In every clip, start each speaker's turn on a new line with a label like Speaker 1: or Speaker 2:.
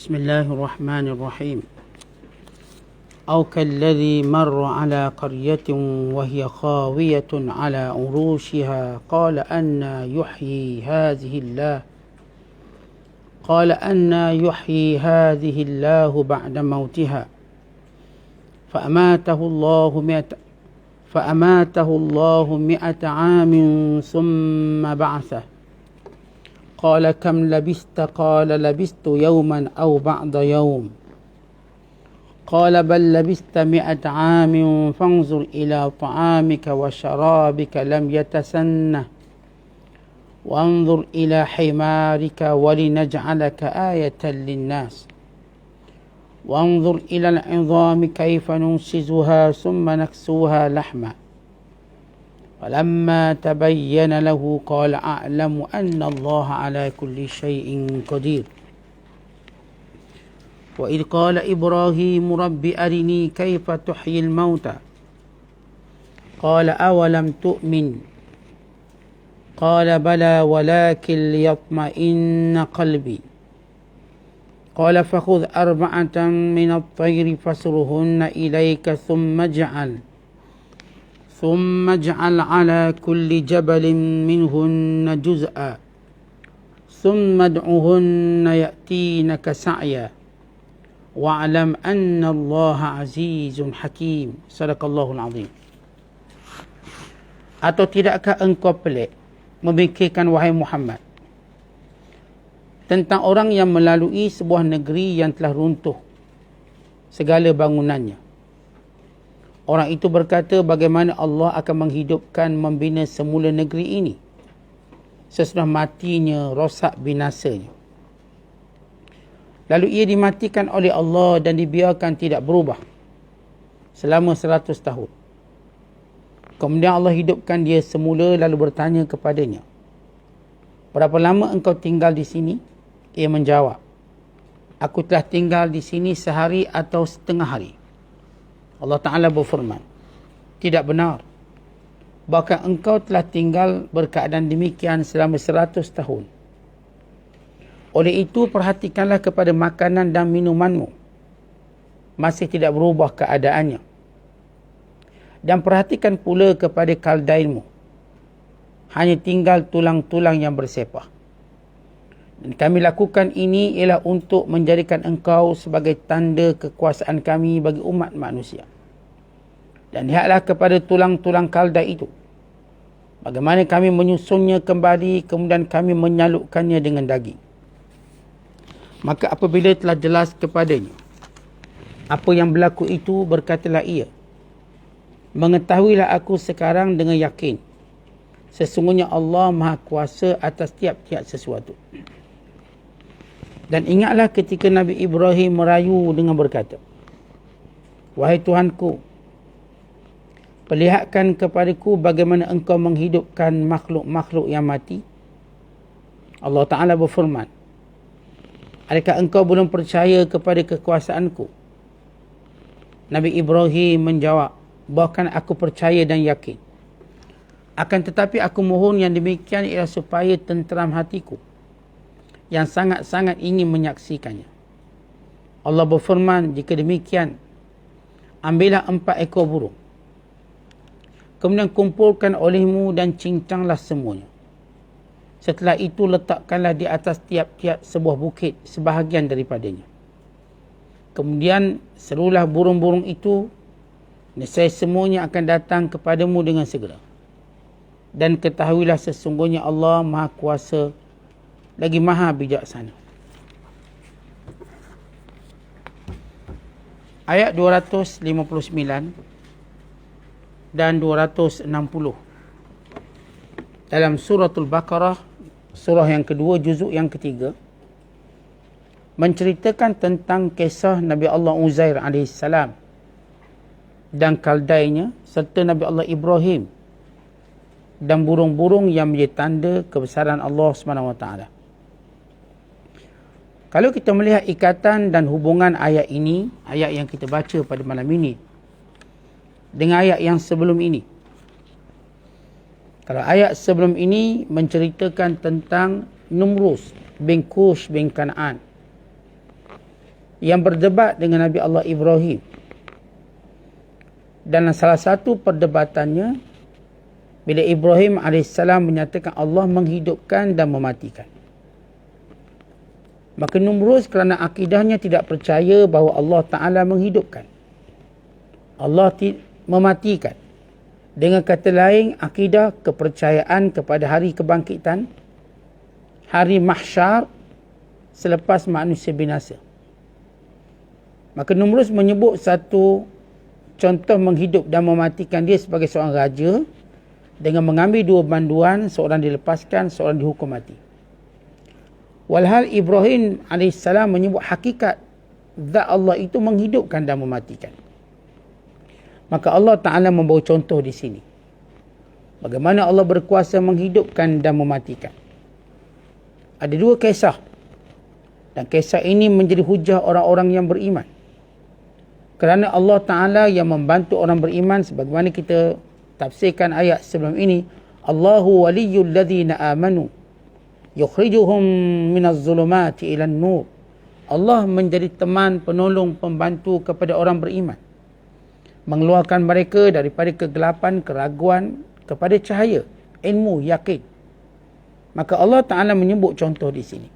Speaker 1: بسم الله الرحمن الرحيم أو كالذي مر على قرية وهي خاوية على عروشها قال أنى يحيي هذه الله بعد موتها فأماته الله 100 عام ثم بعثه قال كم لبثت قال لبثت يوما أو بعض يوم قال بل لبثت 100 عام فانظر إلى طعامك وشرابك لم يتسنه وانظر إلى حمارك ولنجعلك آية للناس وانظر إلى العظام كيف ننشزها ثم نكسوها لحما فلما تبين له قال أعلم أن الله على كل شيء قدير وإذ قال إبراهيم رب أرني كيف تحيي الموتى قال أولم تؤمن قال بلى ولكن ليطمئن قلبي قال فخذ 4 من الطير فصرهن إليك ثم اجعل على كل جبل منهن جزءا ثم ادعهن يأتينك سعيا واعلم أن الله عزيز حكيم صدق الله العظيم. Atau tidakkah engkau pelik memikirkan wahai Muhammad tentang orang yang melalui sebuah negeri yang telah runtuh segala bangunannya. Orang itu berkata, bagaimana Allah akan menghidupkan, membina semula negeri ini sesudah matinya, rosak binasanya. Lalu ia dimatikan oleh Allah dan dibiarkan tidak berubah selama 100 tahun. Kemudian Allah hidupkan dia semula lalu bertanya kepadanya, berapa lama engkau tinggal di sini? Ia menjawab, aku telah tinggal di sini sehari atau setengah hari. Allah Ta'ala berfirman, tidak benar. Bahkan engkau telah tinggal berkeadaan demikian selama 100 tahun. Oleh itu, perhatikanlah kepada makanan dan minumanmu. Masih tidak berubah keadaannya. Dan perhatikan pula kepada kaldainmu. Hanya tinggal tulang-tulang yang bersepah. Dan kami lakukan ini ialah untuk menjadikan engkau sebagai tanda kekuasaan kami bagi umat manusia. Dan lihatlah kepada tulang-tulang kalda itu. Bagaimana kami menyusunnya kembali, kemudian kami menyalupkannya dengan daging. Maka apabila telah jelas kepadanya apa yang berlaku itu, berkatalah ia, mengetahuilah aku sekarang dengan yakin, sesungguhnya Allah Maha Kuasa atas tiap-tiap sesuatu. Dan ingatlah ketika Nabi Ibrahim merayu dengan berkata, wahai Tuhanku, perlihatkan kepadaku bagaimana engkau menghidupkan makhluk-makhluk yang mati. Allah Ta'ala berfirman, adakah engkau belum percaya kepada kekuasaanku? Nabi Ibrahim menjawab, bahkan aku percaya dan yakin. Akan tetapi aku mohon yang demikian ialah supaya tenteram hatiku yang sangat-sangat ingin menyaksikannya. Allah berfirman, jika demikian, ambillah 4 ekor burung. Kemudian kumpulkan olehmu dan cincanglah semuanya. Setelah itu letakkanlah di atas tiap-tiap sebuah bukit sebahagian daripadanya. Kemudian serulah burung-burung itu, nescaya semuanya akan datang kepadamu dengan segera. Dan ketahuilah sesungguhnya Allah Maha Kuasa lagi Maha Bijaksana. Ayat 259 dan 260 dalam suratul Baqarah, surah yang kedua, juzuk yang ketiga, menceritakan tentang kisah Nabi Allah Uzair AS dan kaldainya, serta Nabi Allah Ibrahim dan burung-burung yang menjadi tanda kebesaran Allah SWT. Kalau kita melihat ikatan dan hubungan ayat ini, ayat yang kita baca pada malam ini, dengan ayat yang sebelum ini. Kalau ayat sebelum ini menceritakan tentang Numrus bin Kush bin Kan'an. yang berdebat dengan Nabi Allah Ibrahim. Dan salah satu perdebatannya, bila Ibrahim AS menyatakan Allah menghidupkan dan mematikan. Maka Numrus kerana akidahnya tidak percaya bahawa Allah Ta'ala menghidupkan, Allah mematikan. Dengan kata lain, akidah kepercayaan kepada hari kebangkitan, hari mahsyar selepas manusia binasa. Maka Numrus menyebut satu contoh menghidup dan mematikan dia sebagai seorang raja dengan mengambil dua banduan, seorang dilepaskan, seorang dihukum mati. Walhal Ibrahim AS menyebut hakikat zat Allah itu menghidupkan dan mematikan. Maka Allah Ta'ala membawa contoh di sini. Bagaimana Allah berkuasa menghidupkan dan mematikan. Ada dua kisah. Dan kisah ini menjadi hujah orang-orang yang beriman. Kerana Allah Ta'ala yang membantu orang beriman, sebagaimana kita tafsirkan ayat sebelum ini, Allahu waliyul ladzina amanu yukhrijuhum minaz zulumati ilan nur. Allah menjadi teman, penolong, pembantu kepada orang beriman, mengeluarkan mereka daripada kegelapan, keraguan kepada cahaya, ilmu, yakin. Maka Allah Ta'ala menyebut contoh di sini.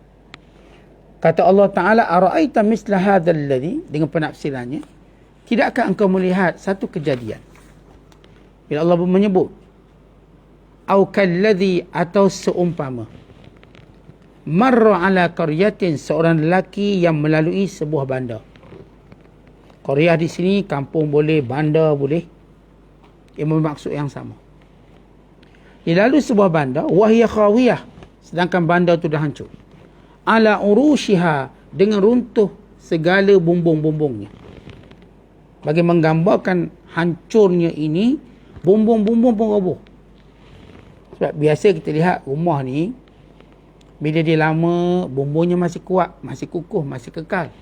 Speaker 1: Kata Allah Ta'ala, ara'aita misla hadzal ladzi, dengan penafsirannya, tidakkah engkau melihat satu kejadian? Bila Allah menyebut au kalladzi, atau seumpama, marra ala qaryatin, seorang lelaki yang melalui sebuah bandar. Qaryah di sini kampung boleh, bandar boleh, ia bermaksud yang sama. Dia lalu sebuah bandar, wahya khawiyah, sedangkan bandar itu dah hancur. Ala urushiha, dengan runtuh segala bumbung-bumbungnya. Bagi menggambarkan hancurnya ini, bumbung-bumbung pun roboh. Sebab biasa kita lihat rumah ni, bila dia lama, bumbungnya masih kuat, masih kukuh, masih kekal.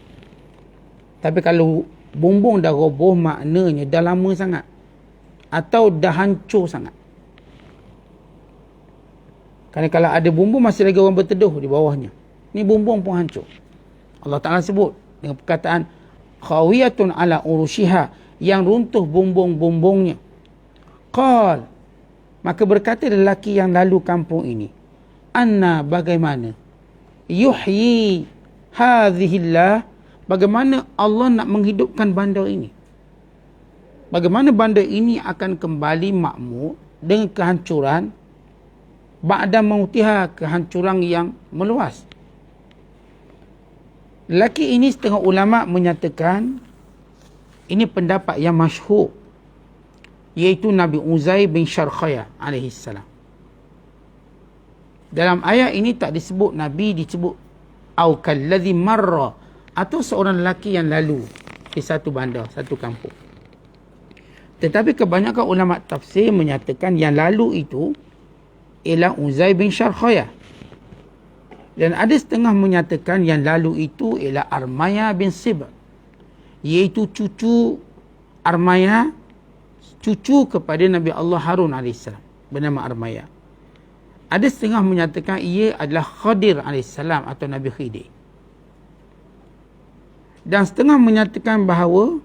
Speaker 1: Tapi kalau bumbung dah roboh, maknanya dah lama sangat, atau dah hancur sangat. Kerana kalau ada bumbung, masih lagi orang berteduh di bawahnya. Ni bumbung pun hancur. Allah Ta'ala sebut dengan perkataan khawiyatun ala urushiha, yang runtuh bumbung-bumbungnya. Qal, maka berkata lelaki yang lalu kampung ini, anna, bagaimana, yuhyi hadhillah, bagaimana Allah nak menghidupkan bandar ini? Bagaimana bandar ini akan kembali makmur dengan kehancuran, ba'da mautiha, kehancuran yang meluas. Lelaki ini setengah ulama menyatakan, ini pendapat yang masyhur, iaitu Nabi Uzair bin Syarkhaya alaihissalam. Dalam ayat ini tak disebut Nabi, disebut au kalladzi marra, atau seorang lelaki yang lalu di satu bandar, satu kampung. Tetapi kebanyakan ulama tafsir menyatakan yang lalu itu ialah Uzair bin Syarkhaya. Dan ada setengah menyatakan yang lalu itu ialah Armaya bin Sibr, iaitu cucu Armaya, cucu kepada Nabi Allah Harun AS, bernama Armaya. Ada setengah menyatakan ia adalah Khadir AS atau Nabi Khidir. Dan setengah menyatakan bahawa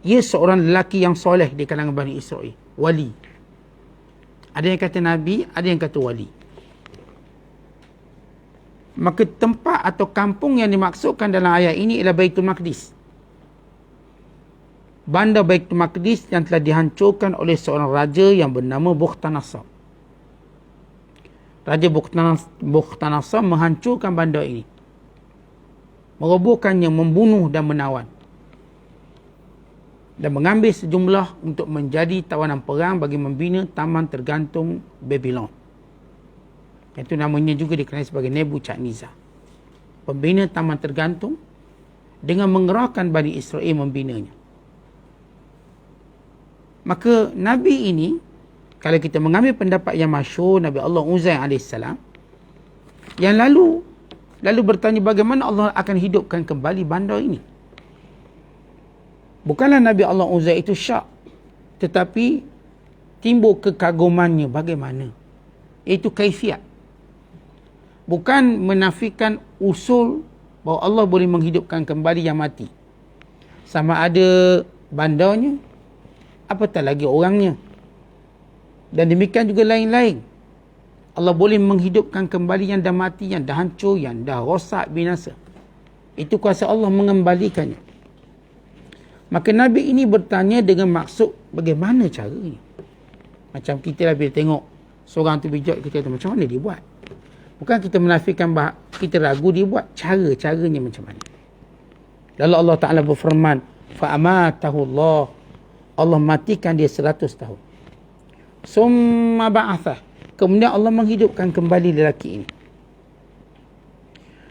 Speaker 1: ia seorang lelaki yang soleh di kalangan Bani Israel, wali. Ada yang kata Nabi, ada yang kata wali. Maka tempat atau kampung yang dimaksudkan dalam ayat ini ialah Baitul Maqdis. Bandar Baitul Maqdis yang telah dihancurkan oleh seorang raja yang bernama Bukhtanasar. Raja Bukhtanasar menghancurkan bandar ini, merobohkannya, membunuh dan menawan, dan mengambil sejumlah untuk menjadi tawanan perang bagi membina taman tergantung Babylon. Itu namanya juga dikenali sebagai Nebuchadnezzar, pembina taman tergantung, dengan mengerahkan Bani Israel membinanya. Maka Nabi ini, kalau kita mengambil pendapat yang masyhur, Nabi Allah Uzair AS, yang lalu bertanya bagaimana Allah akan hidupkan kembali bandar ini. Bukanlah Nabi Allah Uzair itu syak, tetapi timbul kekagumannya bagaimana, iaitu kaifiat. Bukan menafikan usul bahawa Allah boleh menghidupkan kembali yang mati. Sama ada bandarnya, apatah lagi orangnya. Dan demikian juga lain-lain. Allah boleh menghidupkan kembali yang dah mati, yang dah hancur, yang dah rosak, binasa. Itu kuasa Allah mengembalikannya. Maka Nabi ini bertanya dengan maksud bagaimana caranya. Macam kita lah bila tengok seorang tu bijak, kita kata macam mana dia buat. Bukan kita menafikan bahawa kita ragu dia buat. Caranya macam mana. Lalu Allah Ta'ala berfirman, fa'amatahu Allah. Allah matikan dia 100 tahun. Summa ba'athah. Kemudian Allah menghidupkan kembali lelaki ini.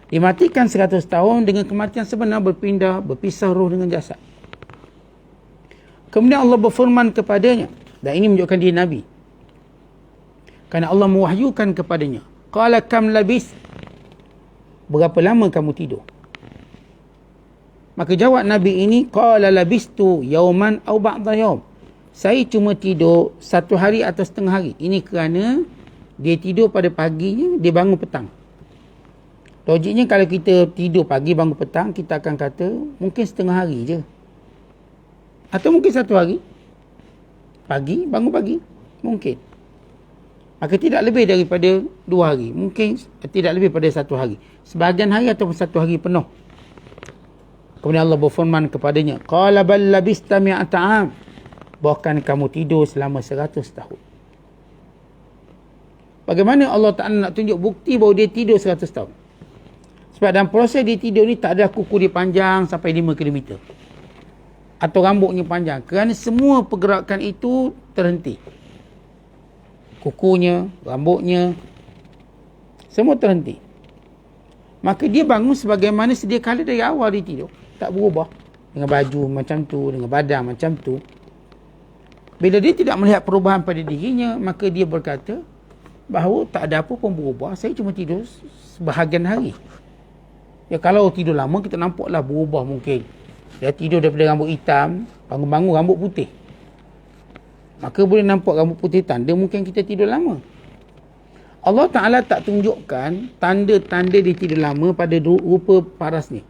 Speaker 1: Dimatikan 100 tahun dengan kematian sebenar, berpisah roh dengan jasad. Kemudian Allah berfirman kepadanya, dan ini menunjukkan dia Nabi. Kerana Allah mewahyukan kepadanya, qala kam labis, berapa lama kamu tidur? Maka jawab Nabi ini, qala labistu yauman au ba'da yaum. Saya cuma tidur 1 hari atau setengah hari. Ini kerana dia tidur pada paginya, dia bangun petang. Logiknya kalau kita tidur pagi, bangun petang, kita akan kata mungkin setengah hari je. Atau mungkin 1 hari. Pagi, bangun pagi. Mungkin. Maka tidak lebih daripada 2 hari. Mungkin tidak lebih pada 1 hari. Sebahagian hari ataupun 1 hari penuh. Kemudian Allah berfirman kepadanya, qala bal labista mi'ata 'am. Bahkan kamu tidur selama 100 tahun. Bagaimana Allah Ta'ala nak tunjuk bukti bahawa dia tidur 100 tahun? Sebab dalam proses dia tidur ni tak ada kuku dia panjang sampai 5 km. Atau rambutnya panjang. Kerana semua pergerakan itu terhenti. Kukunya, rambutnya, semua terhenti. Maka dia bangun sebagaimana sedia kala dari awal dia tidur. Tak berubah. Dengan baju macam tu, dengan badan macam tu. Bila dia tidak melihat perubahan pada dirinya, maka dia berkata bahawa tak ada apa pun berubah. Saya cuma tidur sebahagian hari. Ya kalau tidur lama, kita nampaklah berubah mungkin. Dia tidur daripada rambut hitam, bangun-bangun rambut putih. Maka boleh nampak rambut putih tanda mungkin kita tidur lama. Allah Ta'ala tak tunjukkan tanda-tanda dia tidur lama pada rupa paras ni.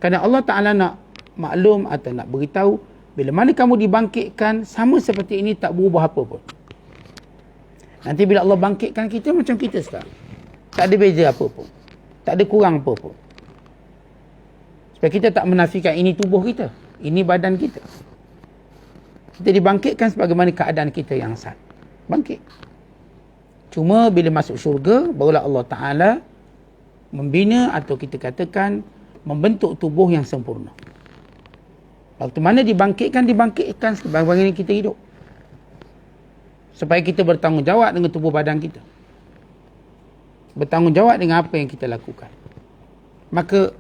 Speaker 1: Kerana Allah Ta'ala nak maklum atau nak beritahu, bila mana kamu dibangkitkan, sama seperti ini tak berubah apa pun. Nanti bila Allah bangkitkan kita, macam kita sekarang. Tak ada beza apa pun. Tak ada kurang apa pun. Sebab kita tak menafikan ini tubuh kita. Ini badan kita. Kita dibangkitkan sebagaimana keadaan kita yang sah. Bangkit. Cuma bila masuk syurga, barulah Allah Ta'ala membina atau kita katakan membentuk tubuh yang sempurna. Waktu mana dibangkitkan sebagaimana kita hidup. Supaya kita bertanggungjawab dengan tubuh badan kita. Bertanggungjawab dengan apa yang kita lakukan. Maka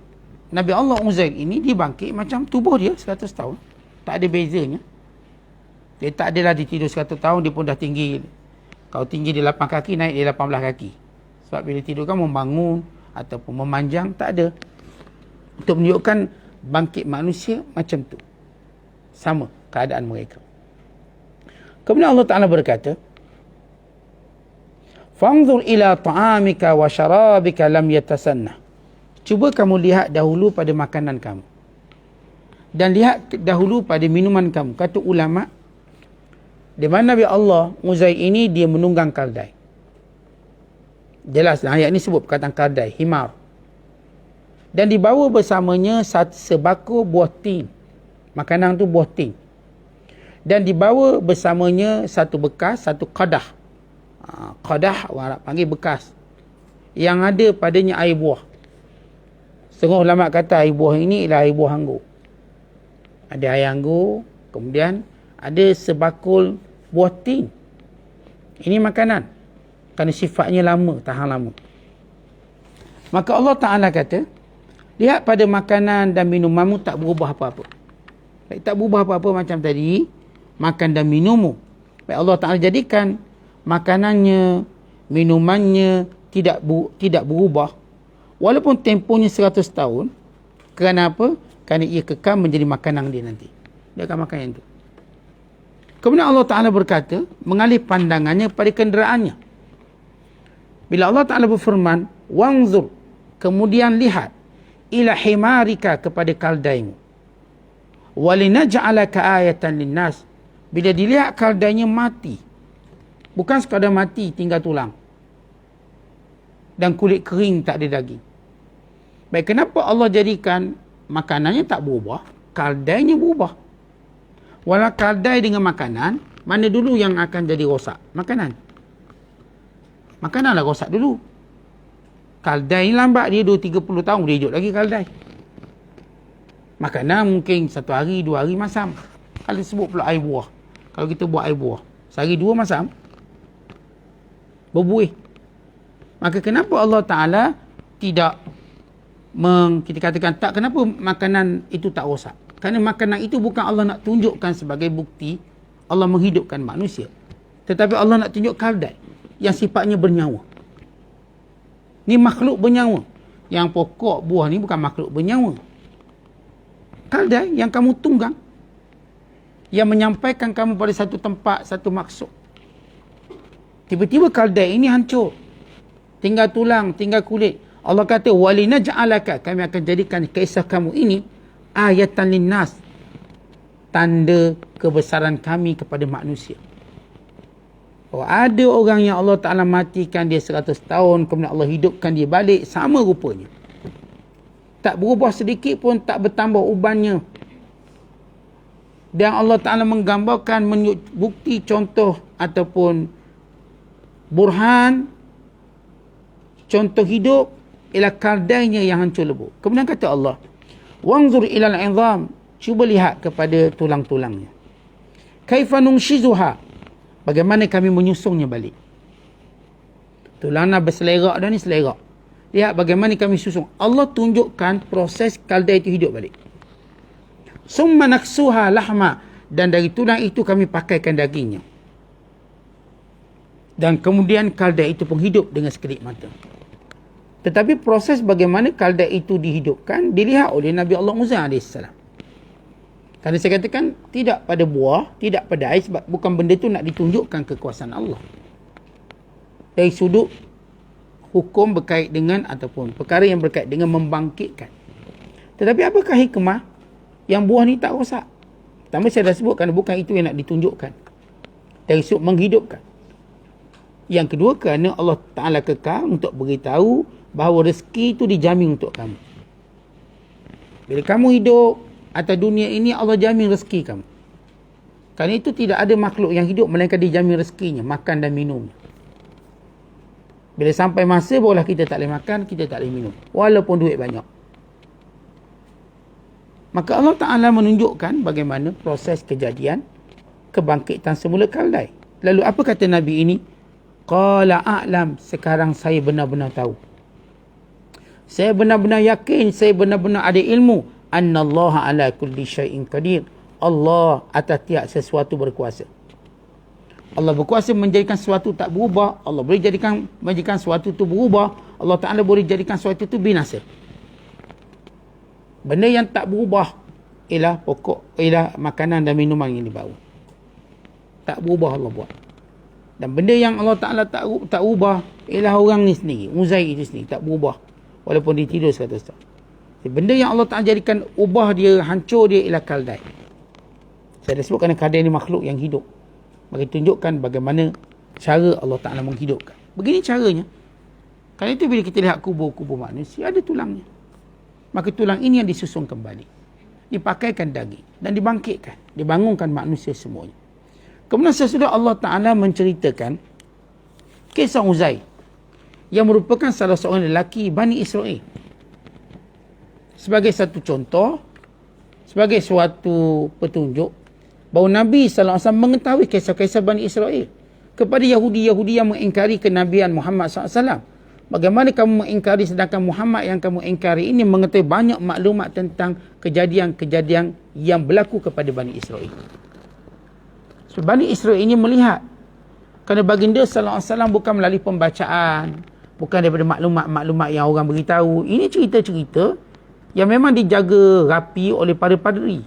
Speaker 1: Nabi Allah Uzair ini dibangkit macam tubuh dia 100 tahun. Tak ada bezanya. Dia tak adalah dia tidur 100 tahun, dia pun dah tinggi. Kalau tinggi dia 8 kaki, naik dia 18 kaki. Sebab bila tidur kan membangun ataupun memanjang, tak ada. Untuk menunjukkan bangkit manusia macam tu. Sama keadaan mereka. Kemudian Allah Ta'ala berkata, fanzur ila ta'amika wa syarabika lam yatasanna. Cuba kamu lihat dahulu pada makanan kamu. Dan lihat dahulu pada minuman kamu. Kata ulama, di mana Nabi Allah Uzair ini dia menunggang kardai. Jelas ayat ini sebut perkataan kardai, himar. Dan dibawa bersamanya sebako buah tin. Makanan tu buah tin. Dan dibawa bersamanya satu bekas, satu qadah. Qadah orang Arab panggil bekas. Yang ada padanya air buah. Setengah ulama kata air buah ini ialah air buah anggur. Ada air anggur, kemudian ada sebakul buah tin. Ini makanan. Kerana sifatnya lama, tahan lama. Maka Allah Ta'ala kata, lihat pada makanan dan minumanmu tak berubah apa-apa. Tak berubah apa-apa macam tadi, makan dan minummu. Baik Allah Ta'ala jadikan makanannya, minumannya tidak berubah. Walaupun tempohnya 100 tahun. Kerana apa? Kerana ia kekal menjadi makanan dia nanti. Dia akan makan yang itu. Kemudian Allah Ta'ala berkata, mengalih pandangannya pada kenderaannya. Bila Allah Ta'ala berfirman, wanzur, kemudian lihat, ila himarika, kepada kaldaimu. Walinaj'alaka ayatan linnas. Bila dilihat kaldainya mati, bukan sekadar mati tinggal tulang dan kulit kering, tak ada daging. Baik, kenapa Allah jadikan makanannya tak berubah, kaldainya berubah? Walau kaldai dengan makanan, mana dulu yang akan jadi rosak? Makanan. Makananlah rosak dulu. Kaldai ni lambat, dia 20-30 tahun dia hidup lagi kaldai. Makanan mungkin 1 hari, 2 hari masam. Kalau sebut pula air buah, kalau kita buat air buah, sehari 2 masam, berbuih. Maka kenapa Allah Ta'ala tidak kita katakan tak, kenapa makanan itu tak rosak? Kerana makanan itu bukan Allah nak tunjukkan sebagai bukti Allah menghidupkan manusia, tetapi Allah nak tunjuk kaldai yang sifatnya bernyawa. Ni makhluk bernyawa. Yang pokok buah ni bukan makhluk bernyawa. Kaldai yang kamu tunggang, yang menyampaikan kamu pada satu tempat, satu maksud. Tiba-tiba kaldai ini hancur, tinggal tulang, tinggal kulit. Allah kata, walinaj'alaka, kami akan jadikan kisah kamu ini ayatan linnas, tanda kebesaran kami kepada manusia. Oh, ada orang yang Allah Ta'ala matikan dia 100 tahun, kemudian Allah hidupkan dia balik, sama rupanya. Tak berubah sedikit pun, tak bertambah ubannya. Dan Allah Ta'ala menggambarkan bukti, contoh ataupun burhan, contoh hidup, ialah kaldainya yang hancur lebur. Kemudian kata Allah, wanzur ilal 'idham, cuba lihat kepada tulang-tulangnya. Kaifa nunshizuha, bagaimana kami menyusunnya balik. Tulang nak berselerak dah ni, selerak. Lihat bagaimana kami susun. Allah tunjukkan proses kaldai itu hidup balik. Summa naksuha lahma, dan dari tulang itu kami pakaikan dagingnya. Dan kemudian kaldai itu pun hidup dengan sekelip mata. Tetapi proses bagaimana kaldai itu dihidupkan dilihat oleh Nabi Allah Musa AS. Kerana saya katakan tidak pada buah, tidak pada air, sebab bukan benda itu nak ditunjukkan kekuasaan Allah. Dari sudut hukum berkait dengan ataupun perkara yang berkait dengan membangkitkan. Tetapi apakah hikmah yang buah ni tak rosak? Pertama saya dah sebut, kerana bukan itu yang nak ditunjukkan. Dari sudut menghidupkan. Yang kedua, kerana Allah Ta'ala kekal untuk beritahu bahawa rezeki itu dijamin untuk kamu. Bila kamu hidup atas dunia ini, Allah jamin rezeki kamu. Kerana itu tidak ada makhluk yang hidup melainkan dijamin rezekinya, makan dan minum. Bila sampai masa barulah kita tak boleh makan, kita tak boleh minum, walaupun duit banyak. Maka Allah Ta'ala menunjukkan bagaimana proses kejadian kebangkitan semula kaldai. Lalu apa kata Nabi ini? Qala a'lam, sekarang saya benar-benar tahu. Saya benar-benar yakin, saya benar-benar ada ilmu. Annallaha ala kulli syai'in qadir. Allah atas tiap sesuatu berkuasa. Allah berkuasa menjadikan sesuatu tak berubah. Allah boleh menjadikan sesuatu itu berubah. Allah Ta'ala boleh jadikan sesuatu itu binasa. Benda yang tak berubah ialah pokok, ialah makanan dan minuman yang dibawa. Tak berubah Allah buat. Dan benda yang Allah Ta'ala tak ubah ialah orang ni sendiri, Uzair itu sendiri, tak berubah. Walaupun dia tidur 100 tahun. Benda yang Allah Ta'ala jadikan ubah dia, hancur dia ialah kaldai. Saya dah sebut kerana kaldai ni makhluk yang hidup. Bagi tunjukkan bagaimana cara Allah Ta'ala menghidupkan. Begini caranya. Kerana itu bila kita lihat kubur-kubur manusia, ada tulangnya. Maka tulang ini yang disusun kembali. Dipakaikan daging dan dibangkitkan. Dibangunkan manusia semuanya. Kemudian sesudah Allah Ta'ala menceritakan kisah Uzair, yang merupakan salah seorang lelaki Bani Israel. Sebagai satu contoh, sebagai suatu petunjuk bahawa Nabi SAW mengetahui kisah-kisah Bani Israel. Kepada Yahudi-Yahudi yang mengingkari kenabian Muhammad SAW. Bagaimana kamu mengingkari sedangkan Muhammad yang kamu ingkari ini mengetahui banyak maklumat tentang kejadian-kejadian yang berlaku kepada Bani Israel. So, Bani Israel ini melihat, kerana baginda SAW bukan melalui pembacaan, bukan daripada maklumat-maklumat yang orang beritahu. Ini cerita-cerita yang memang dijaga rapi oleh para padri,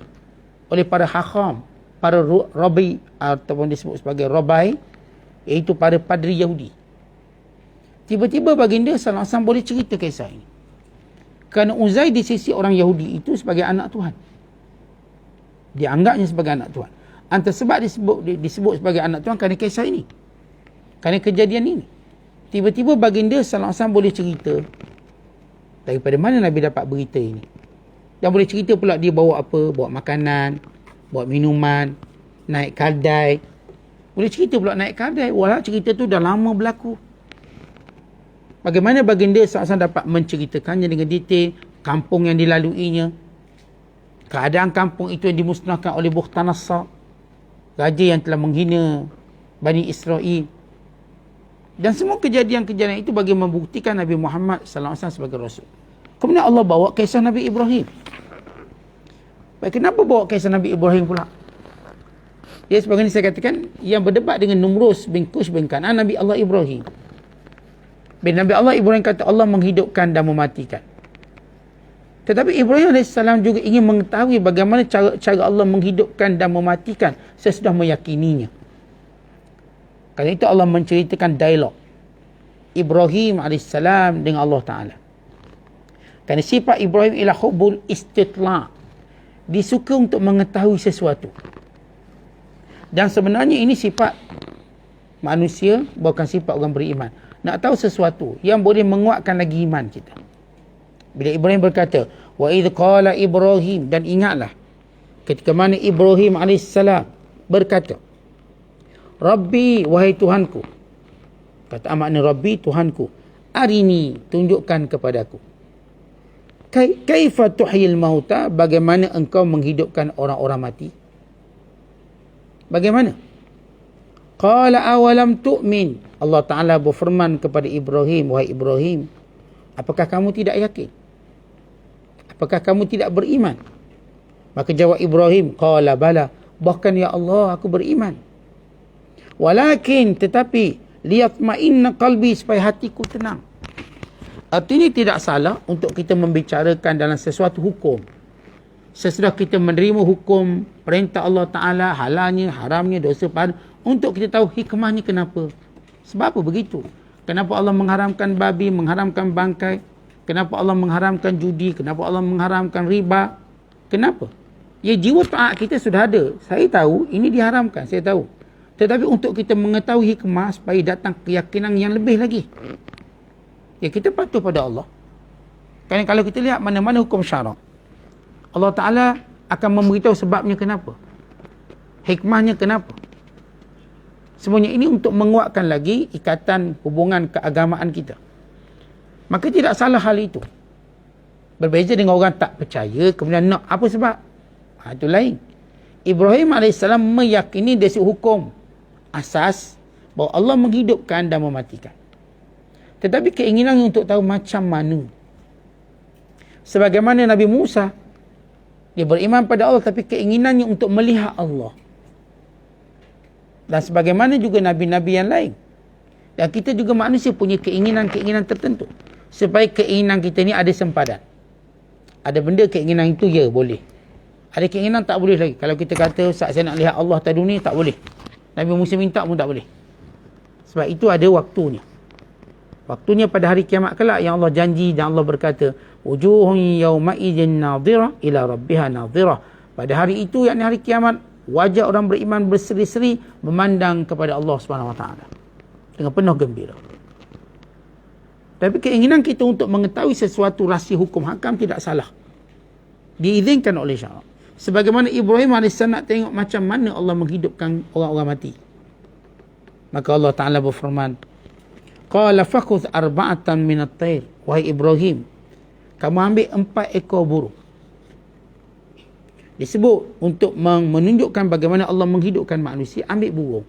Speaker 1: oleh para hakham, para rabi ataupun disebut sebagai rabai, iaitu para padri Yahudi. Tiba-tiba baginda SAW boleh cerita kisah ini. Kerana Uzair di sisi orang Yahudi itu sebagai anak Tuhan. Dianggapnya sebagai anak Tuhan. Antara sebab disebut sebagai anak Tuhan kerana kisah ini. Kerana kejadian ini. Tiba-tiba baginda sallallahu alaihi wasallam boleh cerita daripada mana Nabi dapat berita ini. Dan boleh cerita pula dia bawa apa, bawa makanan, bawa minuman, naik kaldai. Boleh cerita pula naik kaldai. Walau cerita tu dah lama berlaku. Bagaimana baginda sallallahu alaihi wasallam dapat menceritakannya dengan detail, kampung yang dilaluinya, keadaan kampung itu yang dimusnahkan oleh Bukhtanasar, raja yang telah menghina Bani Israel. Dan semua kejadian-kejadian itu bagi membuktikan Nabi Muhammad sallallahu alaihi wasallam sebagai Rasul. Kemudian Allah bawa kisah Nabi Ibrahim. Baik, kenapa bawa kisah Nabi Ibrahim pula? Ya, sebagaimana saya katakan, yang berdebat dengan Numrus bin Kush bin Kan'an, Nabi Allah Ibrahim. Nabi Allah Ibrahim kata Allah menghidupkan dan mematikan. Tetapi Ibrahim AS juga ingin mengetahui bagaimana cara Allah menghidupkan dan mematikan sesudah meyakininya. Kerana itu Allah menceritakan dialog Ibrahim AS dengan Allah Ta'ala. Kerana sifat Ibrahim ialah hubbul istitla'. Disuka untuk mengetahui sesuatu. Dan sebenarnya ini sifat manusia, bukan sifat orang beriman. Nak tahu sesuatu yang boleh menguatkan lagi iman kita. Bila Ibrahim berkata, wa idh qala Ibrahim, dan ingatlah ketika mana Ibrahim AS berkata, Rabbi, wahai Tuhanku. Kata makna Rabbi, Tuhanku. Arini, tunjukkan kepadaku. Kaifa tuhyil mauta, bagaimana engkau menghidupkan orang-orang mati? Bagaimana? Qala awalam tu'min. Allah Ta'ala berfirman kepada Ibrahim, wahai Ibrahim, apakah kamu tidak yakin? Apakah kamu tidak beriman? Maka jawab Ibrahim, qala bala, bahkan ya Allah, aku beriman. Walakin, tetapi, liyatma'inna qalbi, supaya hatiku tenang. Artinya tidak salah untuk kita membicarakan dalam sesuatu hukum. Sesudah kita menerima hukum, perintah Allah Ta'ala, halalnya, haramnya, dosa pahala, untuk kita tahu hikmahnya kenapa. Sebab apa begitu? Kenapa Allah mengharamkan babi, mengharamkan bangkai? Kenapa Allah mengharamkan judi? Kenapa Allah mengharamkan riba? Kenapa? Ya, jiwa taat kita sudah ada. Saya tahu ini diharamkan, saya tahu. Tetapi untuk kita mengetahui hikmah supaya datang keyakinan yang lebih lagi. Ya, kita patuh pada Allah. Kerana kalau kita lihat mana-mana hukum syarak, Allah Ta'ala akan memberitahu sebabnya kenapa. Hikmahnya kenapa. Semuanya ini untuk menguatkan lagi ikatan hubungan keagamaan kita. Maka tidak salah hal itu. Berbeza dengan orang tak percaya, kemudian nak apa sebab? Itu lain. Ibrahim AS meyakini dari hukum asas bahawa Allah menghidupkan dan mematikan. Tetapi keinginannya untuk tahu macam mana. Sebagaimana Nabi Musa, dia beriman pada Allah tapi keinginannya untuk melihat Allah. Dan sebagaimana juga nabi-nabi yang lain. Dan kita juga manusia punya keinginan-keinginan tertentu. Supaya keinginan kita ni ada sempadan. Ada benda keinginan itu ya boleh. Ada keinginan tak boleh lagi. Kalau kita kata saat saya nak lihat Allah atas dunia, tak boleh. Nabi Musa minta pun tak boleh. Sebab itu ada waktunya. Waktunya pada hari kiamat kelak yang Allah janji dan Allah berkata, wujuhun yawma'idin nadhirah ila rabbiha nadhirah. Pada hari itu, yakni hari kiamat, wajah orang beriman berseri-seri memandang kepada Allah SWT dengan penuh gembira. Tapi keinginan kita untuk mengetahui sesuatu rahsia hukum hakam tidak salah. Diizinkan oleh syarak. Sebagaimana Ibrahim AS nak tengok macam mana Allah menghidupkan orang-orang mati. Maka Allah Ta'ala berfirman, qala fakhudh arba'atan minat tayr. Wahai Ibrahim, kamu ambil 4 ekor burung. Disebut untuk menunjukkan bagaimana Allah menghidupkan manusia, ambil burung.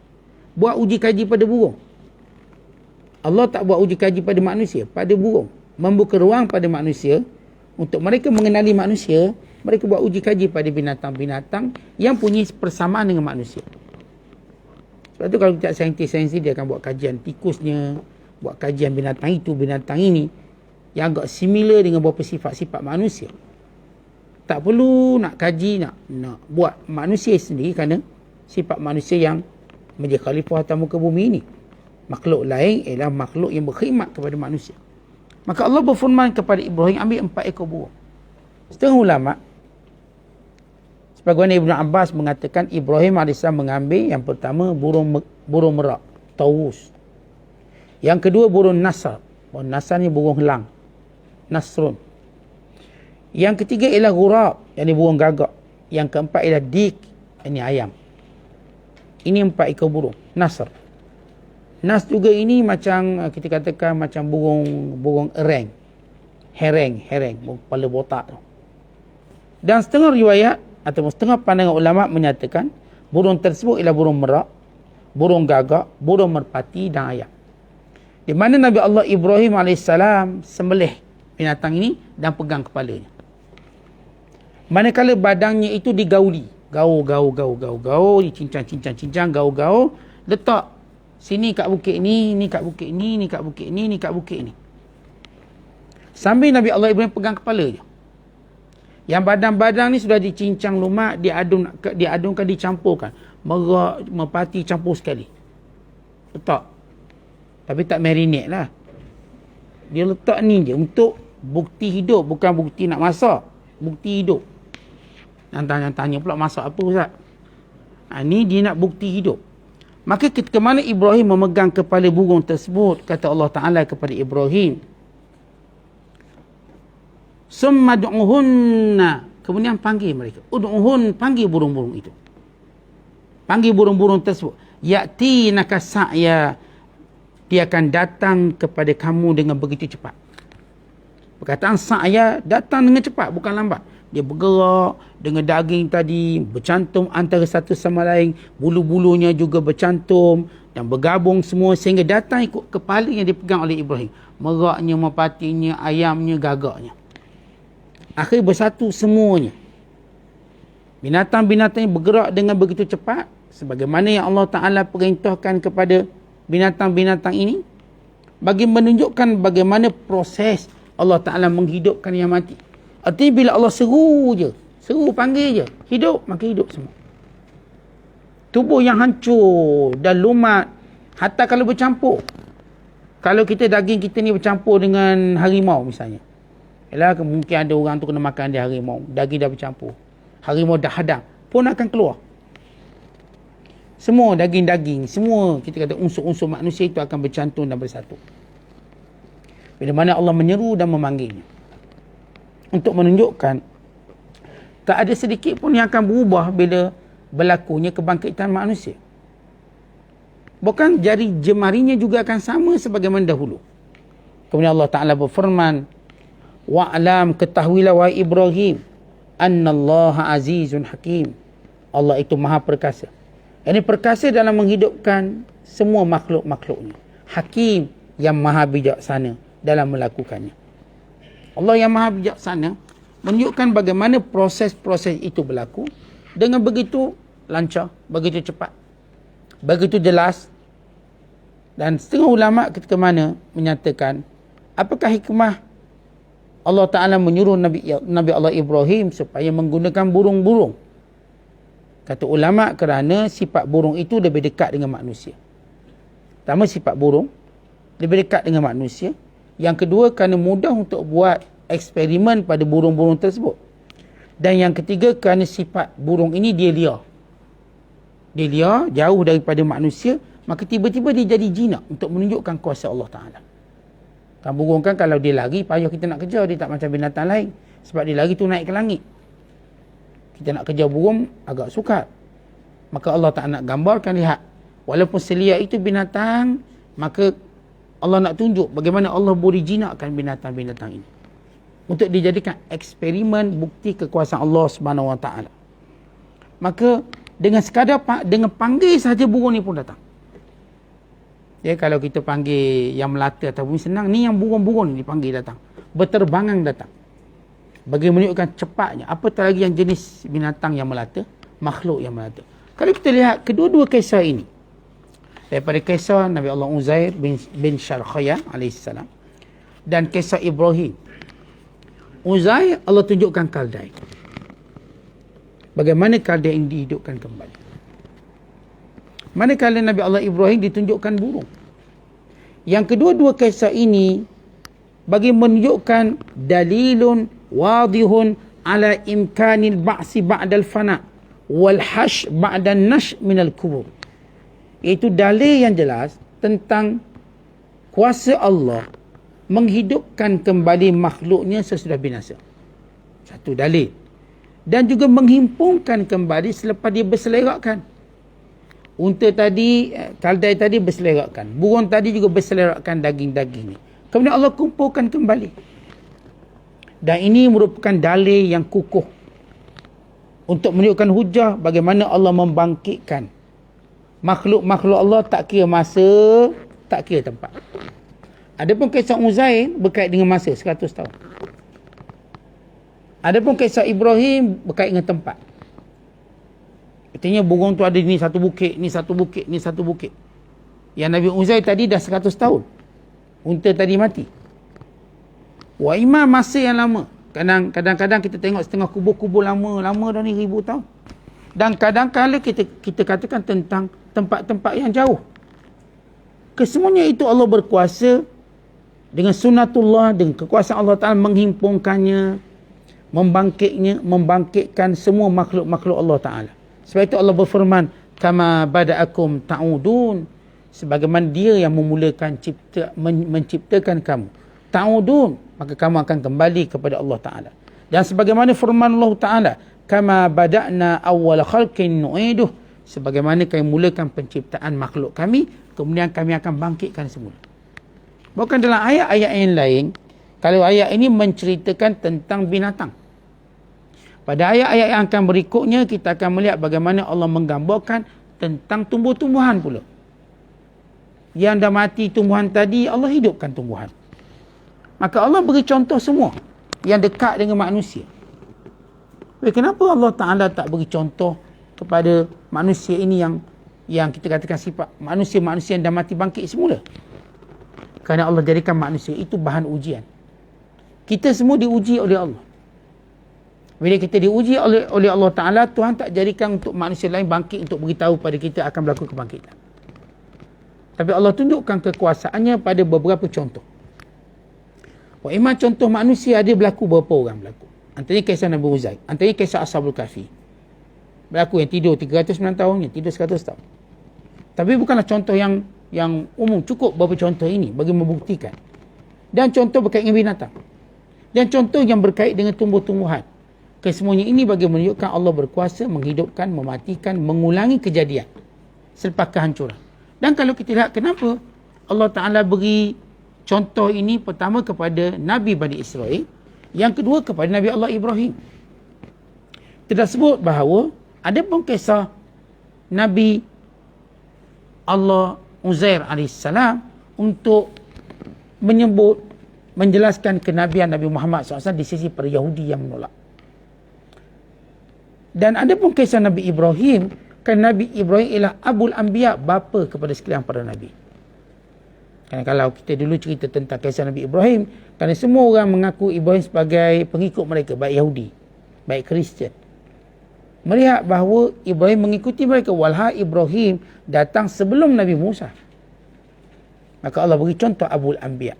Speaker 1: Buat uji kaji pada burung. Allah tak buat uji kaji pada manusia, pada burung. Membuka ruang pada manusia untuk mereka mengenali manusia. Mereka buat uji kaji pada binatang-binatang yang punya persamaan dengan manusia. Sebab tu kalau kita saintis-saintis, dia akan buat kajian tikusnya, buat kajian binatang itu, binatang ini, yang agak similar dengan beberapa sifat-sifat manusia. Tak perlu nak kaji, nak buat manusia sendiri, kerana sifat manusia yang menjadi khalifah atas muka bumi ini. Makhluk lain ialah makhluk yang berkhidmat kepada manusia. Maka Allah berfirman kepada Ibrahim, ambil 4 ekor burung. Setengah ulama, sebagaimana Ibn Abbas mengatakan, Ibrahim AS mengambil yang pertama burung merak, Tawus. Yang kedua burung Nasr. Burung Nasr ni burung helang, Nasrun. Yang ketiga ialah ghurab, yang ni burung gagak. Yang keempat ialah dik, ini ayam. Ini 4 ekor burung Nasr. Nas juga ini macam kita katakan macam burung ereng. Hereng, burung kepala botak tu. Dan setengah riwayat atau setengah pandangan ulama menyatakan burung tersebut ialah burung merak, burung gagak, burung merpati dan ayam. Di mana Nabi Allah Ibrahim AS sembelih binatang ini dan pegang kepalanya. Manakala badangnya itu digauli, gaul, dicincang, gaul, letak sini kat bukit ni kat bukit ni, ni kat bukit ni kat bukit ni. Sambil Nabi Allah Ibrahim pegang kepala je. Yang badang-badang ni sudah dicincang lumak, diadunkan, dicampurkan. Merak, merpati campur sekali. Letak. Tapi tak marinate lah. Dia letak ni je untuk bukti hidup, bukan bukti nak masak. Bukti hidup. Yang tanya pula masak apa Ustaz? Ni dia nak bukti hidup. Maka ketika mana Ibrahim memegang kepala burung tersebut, kata Allah Ta'ala kepada Ibrahim, summa du'uhunna, kemudian panggil mereka. Ud'uhun, panggil burung-burung itu. Panggil burung-burung tersebut. Ya'tinaka sa'ya, dia akan datang kepada kamu dengan begitu cepat. Perkataan sa'ya, datang dengan cepat, bukan lambat. Dia bergerak dengan daging tadi, bercantum antara satu sama lain, bulu-bulunya juga bercantum dan bergabung semua sehingga datang ikut kepala yang dipegang oleh Ibrahim. Meraknya, merpatinya, ayamnya, gagaknya. Akhir bersatu semuanya. Binatang-binatang yang bergerak dengan begitu cepat, sebagaimana yang Allah Ta'ala perintahkan kepada binatang-binatang ini, bagi menunjukkan bagaimana proses Allah Ta'ala menghidupkan yang mati. Artinya bila Allah seru je, seru panggil je, hidup, maka hidup semua. Tubuh yang hancur dan lumat, hatta kalau bercampur. Kalau kita daging kita ni bercampur dengan harimau misalnya. Yalah, mungkin ada orang tu kena makan dia harimau, daging dah bercampur. Harimau dah hadang, pun akan keluar. Semua daging-daging, semua kita kata unsur-unsur manusia itu akan bercantum dan bersatu. Bila mana Allah menyeru dan memanggilnya. Untuk menunjukkan tak ada sedikit pun yang akan berubah bila berlakunya kebangkitan manusia. Bukan jari jemarinya juga akan sama sebagaimana dahulu. Kemudian Allah Ta'ala berfirman, wa'alam, ketahuilah wahai Ibrahim, annallaha azizun hakim. Allah itu maha perkasa. Ini perkasa dalam menghidupkan semua makhluk-makhluknya. Hakim, yang maha bijaksana dalam melakukannya. Allah yang maha bijaksana menunjukkan bagaimana proses-proses itu berlaku dengan begitu lancar, begitu cepat, begitu jelas. Dan setengah ulama ketika mana menyatakan, apakah hikmah Allah Ta'ala menyuruh Nabi Allah Ibrahim supaya menggunakan burung-burung? Kata ulama, kerana sifat burung itu lebih dekat dengan manusia. Pertama, sifat burung lebih dekat dengan manusia. Yang kedua, kerana mudah untuk buat eksperimen pada burung-burung tersebut. Dan yang ketiga, kerana sifat burung ini dia liar. Dia liar, jauh daripada manusia, maka tiba-tiba dia jadi jinak untuk menunjukkan kuasa Allah Ta'ala. Kan burung kan kalau dia lari, payah kita nak kejar, dia tak macam binatang lain. Sebab dia lari tu naik ke langit. Kita nak kejar burung, agak sukar. Maka Allah Ta'ala nak gambarkan, lihat. Walaupun seliak itu binatang, maka Allah nak tunjuk bagaimana Allah boleh jinakkan binatang-binatang ini. Untuk dijadikan eksperimen bukti kekuasaan Allah Subhanahu Wa Ta'ala. Maka dengan sekadar dengan panggil sahaja burung ni pun datang. Ya, kalau kita panggil yang melata ataupun senang, ni yang burung-burung ni dipanggil datang. Berterbangan datang. Bagi menunjukkan cepatnya. Apatah lagi yang jenis binatang yang melata, makhluk yang melata. Kalau kita lihat kedua-dua kisah ini, daripada kisah Nabi Allah Uzair bin Syarkhaya alaihissalam dan kisah Ibrahim. Uzair Allah tunjukkan Kaldai. Bagaimana Kaldai ini dihidupkan kembali. Manakala Nabi Allah Ibrahim ditunjukkan burung. Yang kedua-dua kisah ini bagi menunjukkan dalilun wadihun ala imkanil ba'si ba'dal fana wal hash ba'dan nash minal kubur. Itu dalil yang jelas tentang kuasa Allah menghidupkan kembali makhluknya sesudah binasa. Satu dalil. Dan juga menghimpunkan kembali selepas dia berselerakkan. Unta tadi, kaldai tadi berselerakkan. Burung tadi juga berselerakkan daging-daging ni. Kemudian Allah kumpulkan kembali. Dan ini merupakan dalil yang kukuh untuk menunjukkan hujah bagaimana Allah membangkitkan makhluk-makhluk Allah, tak kira masa, tak kira tempat. Adapun kisah Uzair berkait dengan masa 100 tahun. Adapun kisah Ibrahim berkait dengan tempat. Artinya burung tu ada ni satu bukit, ni satu bukit, ni satu bukit. Yang Nabi Uzair tadi dah 100 tahun. Unta tadi mati. Wa imam masa yang lama. Kadang-kadang kita tengok setengah kubur-kubur lama dah ni 1000 tahun. Dan kadang-kadang kita katakan tentang tempat-tempat yang jauh. Kesemuanya itu Allah berkuasa dengan sunnatullah, dengan kekuasaan Allah Ta'ala menghimpunkannya, membangkitkan semua makhluk-makhluk Allah Ta'ala. Sebab itu Allah berfirman, kama bada'akum ta'udun, sebagaimana dia yang memulakan menciptakan kamu. Ta'udun, maka kamu akan kembali kepada Allah Ta'ala. Dan sebagaimana firman Allah Ta'ala, kama bada'na awwal khalqin nu'iduh, sebagaimana kami mulakan penciptaan makhluk kami, kemudian kami akan bangkitkan semula. Bukan dalam ayat-ayat yang lain, kalau ayat ini menceritakan tentang binatang. Pada ayat-ayat yang akan berikutnya, kita akan melihat bagaimana Allah menggambarkan tentang tumbuh-tumbuhan pula. Yang dah mati tumbuhan tadi, Allah hidupkan tumbuhan. Maka Allah beri contoh semua yang dekat dengan manusia. Kenapa Allah Ta'ala tak beri contoh kepada manusia ini yang kita katakan sifat manusia-manusia yang dah mati bangkit semula? Kerana Allah jadikan manusia itu bahan ujian. Kita semua diuji oleh Allah. Bila kita diuji oleh Allah Ta'ala, Tuhan tak jadikan untuk manusia lain bangkit untuk beritahu pada kita akan berlaku kebangkitan. Tapi Allah tunjukkan kekuasaannya pada beberapa contoh. Iman contoh manusia ada berlaku berapa orang berlaku. Antaranya kisah Nabi Uzair, antaranya kisah Ashabul Kahfi. Berlaku yang tidur 309 tahun, yang tidur 100 tahun. Tapi bukanlah contoh yang umum. Cukup beberapa contoh ini bagi membuktikan. Dan contoh berkait dengan binatang. Dan contoh yang berkait dengan tumbuh-tumbuhan. Kesemuanya ini bagi menunjukkan Allah berkuasa menghidupkan, mematikan, mengulangi kejadian selepas kehancuran. Dan kalau kita lihat kenapa Allah Ta'ala beri contoh ini, pertama kepada Nabi Bani Israel, yang kedua kepada Nabi Allah Ibrahim. Kita sebut bahawa ada pun kisah Nabi Allah Uzair AS untuk menjelaskan kenabian Nabi Muhammad SAW di sisi para Yahudi yang menolak. Dan ada pun kisah Nabi Ibrahim, kerana Nabi Ibrahim ialah Abul Anbiya, bapa kepada sekalian para Nabi. Kerana kalau kita dulu cerita tentang kisah Nabi Ibrahim, kerana semua orang mengaku Ibrahim sebagai pengikut mereka, baik Yahudi, baik Kristian. Melihat bahawa Ibrahim mengikuti mereka, walha Ibrahim datang sebelum Nabi Musa. Maka Allah beri contoh Abul Anbiya.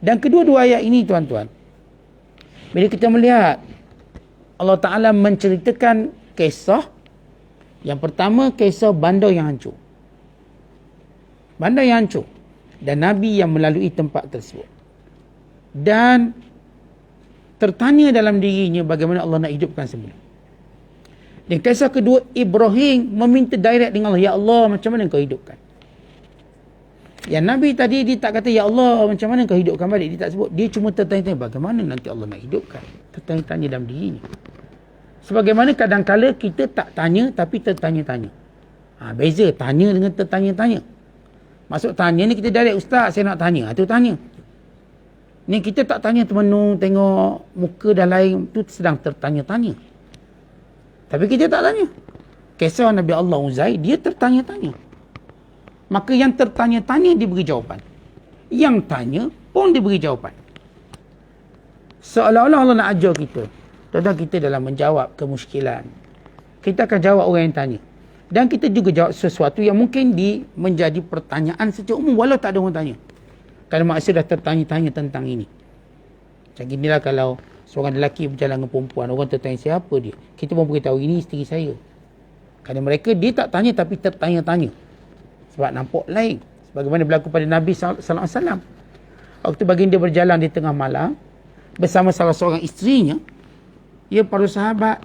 Speaker 1: Dan kedua-dua ayat ini tuan-tuan, bila kita melihat Allah Ta'ala menceritakan kisah, yang pertama kisah bandar yang hancur. Bandar yang hancur. Dan Nabi yang melalui tempat tersebut. Dan tertanya dalam dirinya bagaimana Allah nak hidupkan semula. Dan kisah kedua, Ibrahim meminta direct dengan Allah, ya Allah, macam mana kau hidupkan? Yang Nabi tadi dia tak kata, ya Allah, macam mana kau hidupkan balik. Dia tak sebut. Dia cuma tertanya-tanya bagaimana nanti Allah nak hidupkan. Tertanya-tanya dalam dirinya. Sebagaimana kadang-kala kita tak tanya tapi tertanya-tanya. Beza tanya dengan tertanya-tanya. Maksud tanya ni kita direct, ustaz saya nak tanya. Itu tanya. Ni kita tak tanya temenung, tengok muka dan lain, tu sedang tertanya-tanya. Tapi kita tak tanya. Kisah Nabi Allah Uzair, dia tertanya-tanya. Maka yang tertanya-tanya diberi jawapan. Yang tanya pun diberi jawapan. Seolah-olah Allah nak ajar kita. Tentang kita dalam menjawab kemusykilan. Kita akan jawab orang yang tanya. Dan kita juga jawab sesuatu yang mungkin menjadi pertanyaan secara umum walau tak ada orang tanya. Kerana manusia dah tertanya-tanya tentang ini. Macam inilah kalau seorang lelaki berjalan dengan perempuan, orang tertanya siapa dia, kita pun beritahu ini isteri saya. Kerana mereka dia tak tanya tapi tertanya-tanya. Sebab nampak lain. Sebagaimana berlaku pada Nabi SAW. Waktu baginda berjalan di tengah malam bersama salah seorang isterinya, para sahabat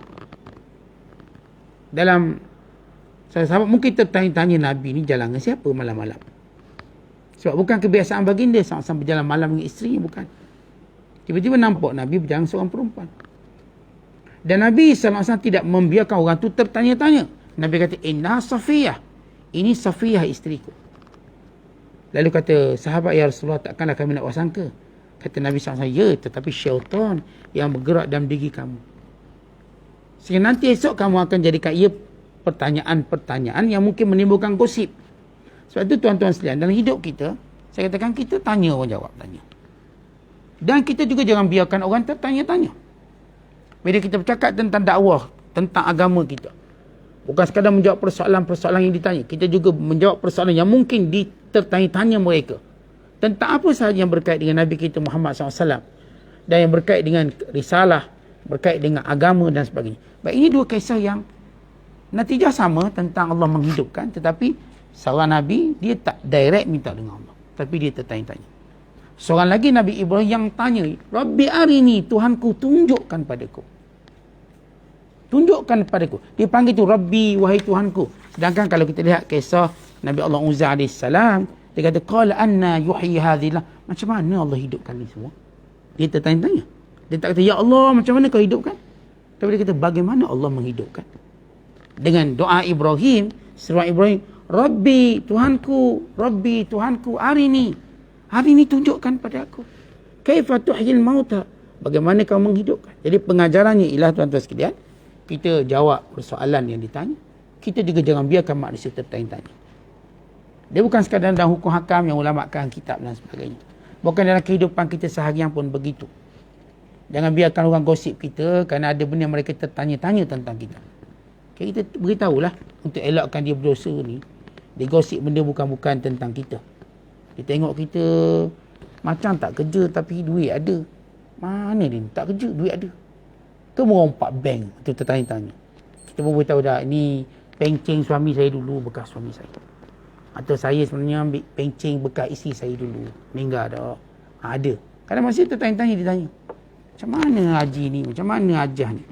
Speaker 1: mungkin tertanya-tanya Nabi ni jalan dengan siapa malam-malam. Sebab bukan kebiasaan baginda SAW berjalan malam dengan isterinya, bukan. Tiba-tiba nampak Nabi berjalan seorang perempuan. Dan Nabi SAW tidak membiarkan orang tu tertanya-tanya. Nabi kata, inna Safiyah. Ini Safiyah isteriku. Lalu kata sahabat, ya Rasulullah, takkanlah kami nak wasangka. Kata Nabi SAW, ya, tetapi syaitan yang bergerak dalam diri kamu. Sehingga nanti esok kamu akan jadikan ia pertanyaan-pertanyaan yang mungkin menimbulkan gosip. Sebab itu tuan-tuan sekalian, dalam hidup kita, saya katakan kita tanya orang jawab tanya. Dan kita juga jangan biarkan orang tertanya-tanya. Bila kita bercakap tentang dakwah, tentang agama kita, bukan sekadar menjawab persoalan-persoalan yang ditanya, kita juga menjawab persoalan yang mungkin tertanya-tanya mereka. Tentang apa sahaja yang berkait dengan Nabi kita Muhammad SAW. Dan yang berkait dengan risalah, berkait dengan agama dan sebagainya. Baik, ini dua kisah yang natijah sama tentang Allah menghidupkan, tetapi seorang Nabi, dia tak direct minta dengan Allah. Tapi dia tertanya-tanya. Seorang lagi Nabi Ibrahim yang tanya, Rabbi arini, Tuhanku, tunjukkan padaku. Tunjukkan padaku. Dia panggil tu Rabbi, wahai Tuhanku. Sedangkan kalau kita lihat kisah Nabi Allah Uzza AS, dia kata, qala anna yuhyi hadhilah. Macam mana Allah hidupkan ni semua? Dia tertanya-tanya. Dia tak kata, ya Allah, macam mana kau hidupkan? Tapi dia kata, bagaimana Allah menghidupkan? Dengan doa Ibrahim, seruan Ibrahim, Rabbi, Tuhanku, arini. Hari ini tunjukkan pada aku. Kaifa tuhyil mauta. Bagaimana kau menghidupkan? Jadi pengajarannya ialah, tuan-tuan sekalian, kita jawab persoalan yang ditanya. Kita juga jangan biarkan manusia tertanya-tanya. Dia bukan sekadar dalam hukum hakam yang ulamakan kitab dan sebagainya. Bukan dalam kehidupan kita seharian pun begitu. Jangan biarkan orang gosip kita kerana ada benda yang mereka tertanya-tanya tentang kita. Okay, kita beritahulah untuk elakkan dia berdosa ni. Dia gosip benda bukan-bukan tentang kita. Dia tengok kita macam tak kerja tapi duit ada. Mana dia tak kerja, duit ada. Ke merompak bank tu tertanya-tanya. Kita pun beritahu dah, ni pencing suami saya dulu, bekas suami saya. Atau saya sebenarnya ambil pencing bekas isteri saya dulu, meninggal dah. Ada. Kadang masih tertanya-tanya, dia tanya, macam mana haji ni, macam mana hajah ni?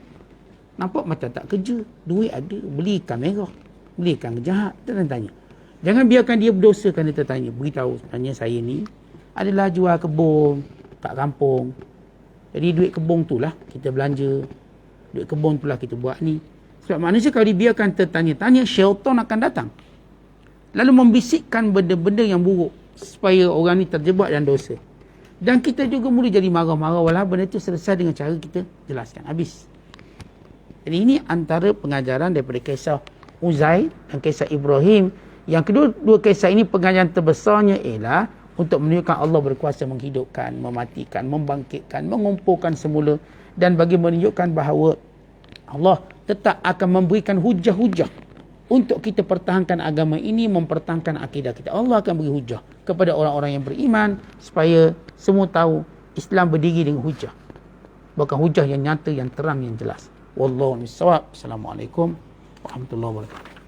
Speaker 1: Nampak macam tak kerja, duit ada, beli ikan merah, beli ikan jahat. Tertanya-tanya. Jangan biarkan dia berdosa kerana tertanya. Beritahu sebenarnya saya ni adalah jual kebun kat kampung. Jadi duit kebun tu lah kita belanja. Duit kebun tu lah kita buat ni. Sebab manusia kalau dibiarkan tertanya-tanya, syaitan akan datang. Lalu membisikkan benda-benda yang buruk supaya orang ni terjebak dalam dosa. Dan kita juga mula jadi marah-marah walau benda itu selesai dengan cara kita jelaskan. Habis. Jadi ini antara pengajaran daripada kisah Uzair dan kisah Ibrahim. Yang kedua kisah ini pengajaran terbesarnya ialah untuk menunjukkan Allah berkuasa menghidupkan, mematikan, membangkitkan, mengumpulkan semula. Dan bagi menunjukkan bahawa Allah tetap akan memberikan hujah-hujah untuk kita pertahankan agama ini, mempertahankan akidah kita. Allah akan beri hujah kepada orang-orang yang beriman supaya semua tahu Islam berdiri dengan hujah. Bukan hujah yang nyata, yang terang, yang jelas. Wallahu a'lam bishawab. Assalamualaikum warahmatullahi wabarakatuh.